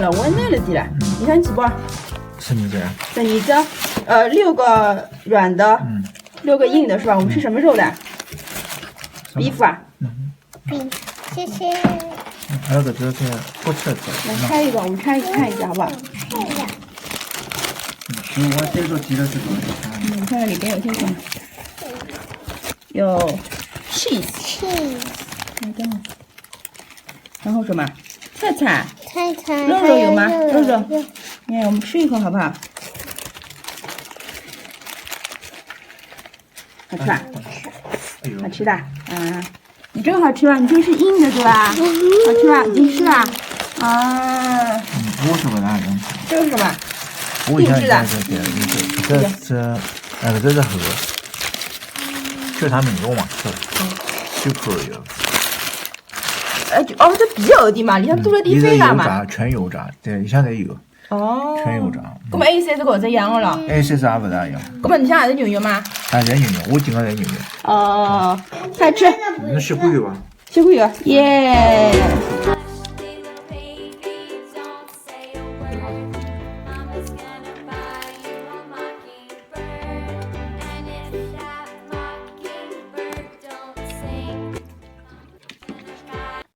了，温暖了点了。你看几包12只啊？ 12只，6个软的，6个硬的是吧？我们吃什么肉的？beef 啊？谢谢。还有个这是不吃的。来拆一个，我们拆一个看一下好不好？我这个记得是多少？你看看里边有些什么？有 cheese， 然后什么？菜，肉有吗？肉。你看，我们吃一口好不好？好吃吧？好吃的啊！你这个好吃吧？你这个是硬的对吧？好吃吧？已经吃了啊！我是不大能吃。这个是什么？我想定制的。这是盒，就他们肉嘛，就可以了。这比厚的嘛，里向多了点肥肠嘛。全油炸，对，你像这有。哦。全油炸。那么 A 3是搿只一样的了。A 3也不大一样。那么你想还是牛肉吗？啊，这牛肉，我经常在牛肉。哦，快吃。那小火油啊。小火油，耶。